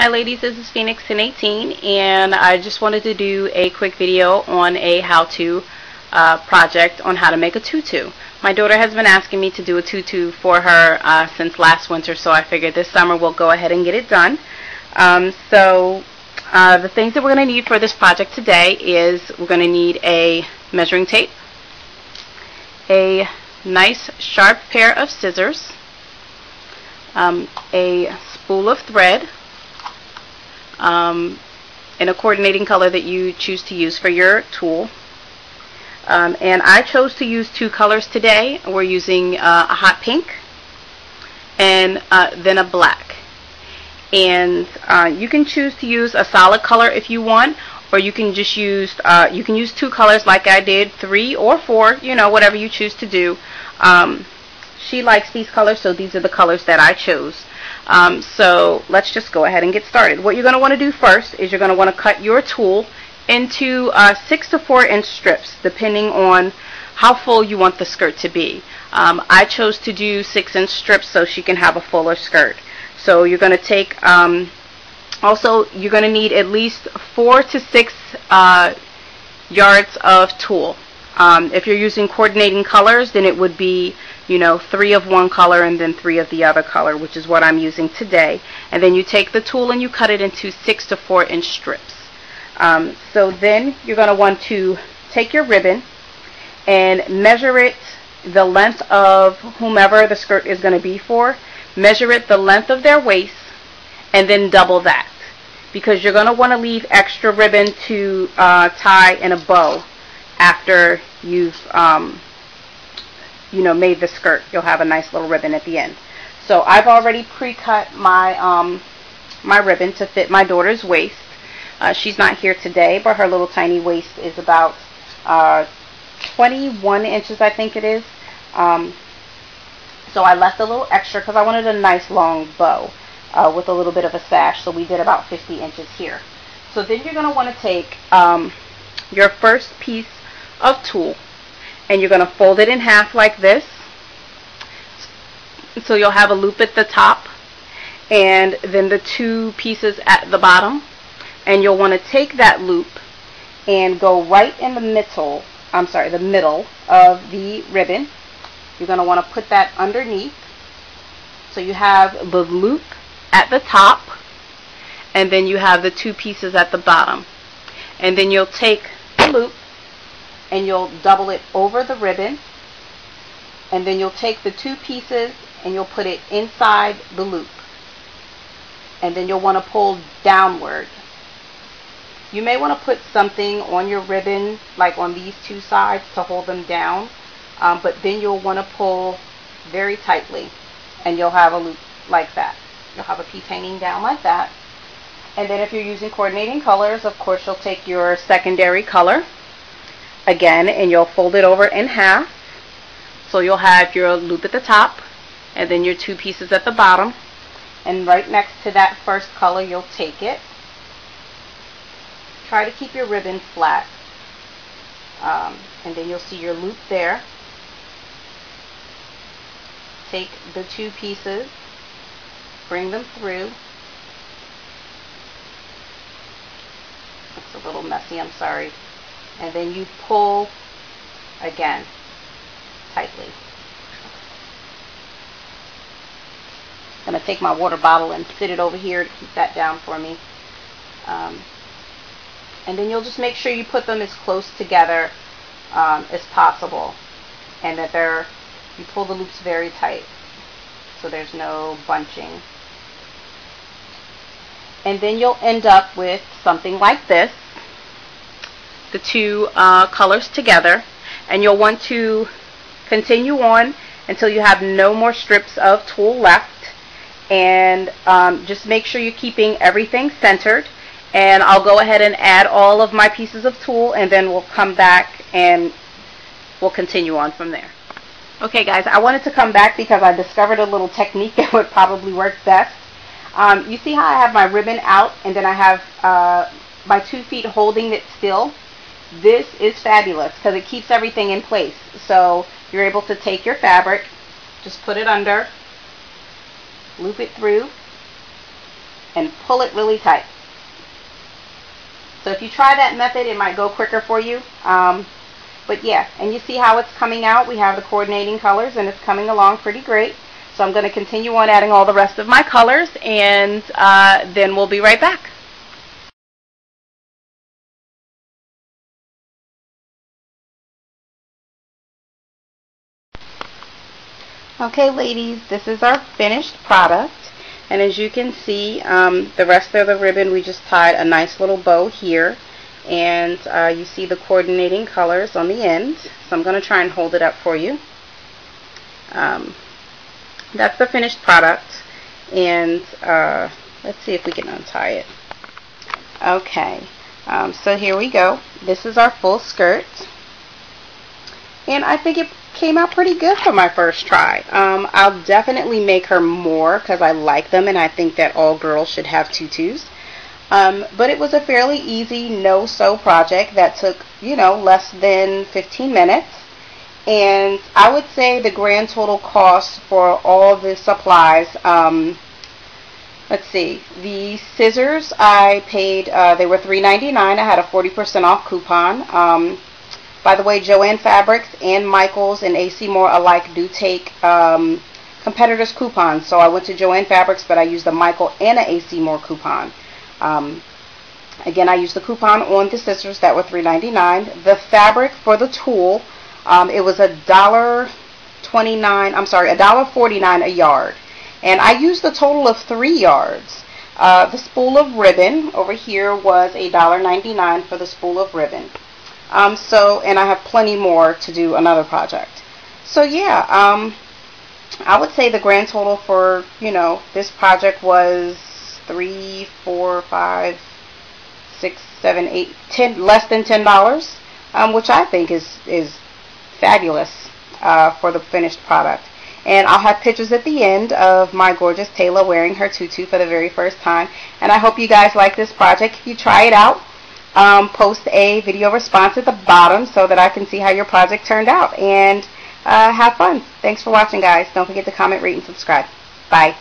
Hi ladies, this is Phoenix 1018 and I just wanted to do a quick video on a how-to project on how to make a tutu. My daughter has been asking me to do a tutu for her since last winter, so I figured this summer we'll go ahead and get it done. The things that we're going to need for this project today is we're going to need a measuring tape, a nice sharp pair of scissors, a spool of thread, in a coordinating color that you choose to use for your tool. And I chose to use two colors today. We're using a hot pink and then a black. And you can choose to use a solid color if you want, or you can just use two colors like I did, 3 or 4, you know, whatever you choose to do. She likes these colors, so these are the colors that I chose. So let's just go ahead and get started. What you're going to want to do first is you're going to want to cut your tool into 6 to 4 inch strips, depending on how full you want the skirt to be. I chose to do 6 inch strips so she can have a fuller skirt. So you're going to take, also you're going to need at least 4 to 6 yards of tulle. If you're using coordinating colors, then it would be, you know, 3 of one color and then 3 of the other color, which is what I'm using today. And then you take the tool and you cut it into 6 to 4 inch strips. So then you're going to want to take your ribbon and measure it the length of whomever the skirt is going to be for. Measure it the length of their waist and then double that, because you're going to want to leave extra ribbon to tie in a bow after you've made the skirt. You'll have a nice little ribbon at the end. So I've already pre-cut my my ribbon to fit my daughter's waist. She's not here today, but her little tiny waist is about 21 inches, I think it is. So I left a little extra because I wanted a nice long bow with a little bit of a sash. So we did about 50 inches here. So then you're going to want to take your first piece of tulle and you're going to fold it in half like this, so you'll have a loop at the top and then the 2 pieces at the bottom, and you'll want to take that loop and go right in the middle, the middle of the ribbon. You're going to want to put that underneath, so you have the loop at the top and then you have the 2 pieces at the bottom, and then you'll take the loop and you'll double it over the ribbon, and then you'll take the 2 pieces and you'll put it inside the loop, and then you'll want to pull downward. You may want to put something on your ribbon, like on these 2 sides, to hold them down, but then you'll want to pull very tightly and you'll have a loop like that. You'll have a piece hanging down like that. And then if you're using coordinating colors, of course you'll take your secondary color again and you'll fold it over in half, so you'll have your loop at the top and then your 2 pieces at the bottom, and right next to that first color you'll take it. Try to keep your ribbon flat, and then you'll see your loop there. Take the 2 pieces, bring them through. It's a little messy, I'm sorry. And then you pull again tightly. I'm going to take my water bottle and sit it over here to keep that down for me. And then you'll just make sure you put them as close together as possible, and that you pull the loops very tight so there's no bunching. And then you'll end up with something like this, the 2 colors together, and you'll want to continue on until you have no more strips of tulle left, and just make sure you're keeping everything centered. And I'll go ahead and add all of my pieces of tulle, and then we'll come back and we'll continue on from there. Okay guys, I wanted to come back because I discovered a little technique that would probably work best. You see how I have my ribbon out and then I have my 2 feet holding it still? This is fabulous because it keeps everything in place. So you're able to take your fabric, just put it under, loop it through, and pull it really tight. So if you try that method, it might go quicker for you. But yeah, and you see how it's coming out. We have the coordinating colors and it's coming along pretty great. So I'm going to continue on adding all the rest of my colors, and then we'll be right back. Okay ladies, this is our finished product, and as you can see, the rest of the ribbon we just tied a nice little bow here, and you see the coordinating colors on the end. So I'm going to try and hold it up for you. That's the finished product, and let's see if we can untie it. Okay, so here we go. This is our full skirt, and I think it came out pretty good for my first try. I'll definitely make her more because I like them, and I think that all girls should have tutus. But it was a fairly easy no-sew project that took, you know, less than 15 minutes. And I would say the grand total cost for all the supplies, let's see, the scissors I paid, they were $3.99. I had a 40% off coupon. By the way, Joann Fabrics and Michaels and AC Moore alike do take competitors' coupons. So I went to Joann Fabrics, but I used the Michael and an AC Moore coupon. Again, I used the coupon on the scissors that were $3.99. The fabric for the tulle, it was $1.49 a yard. And I used a total of 3 yards. The spool of ribbon over here was $1.99 for the spool of ribbon. And I have plenty more to do another project. So yeah, I would say the grand total for, you know, this project was 3, 4, 5, 6, 7, 8, 10, less than $10, which I think is fabulous for the finished product. And I'll have pictures at the end of my gorgeous Taela wearing her tutu for the very first time. And I hope you guys like this project. If you try it out, post a video response at the bottom so that I can see how your project turned out. And have fun. Thanks for watching, guys. Don't forget to comment, rate, and subscribe. Bye.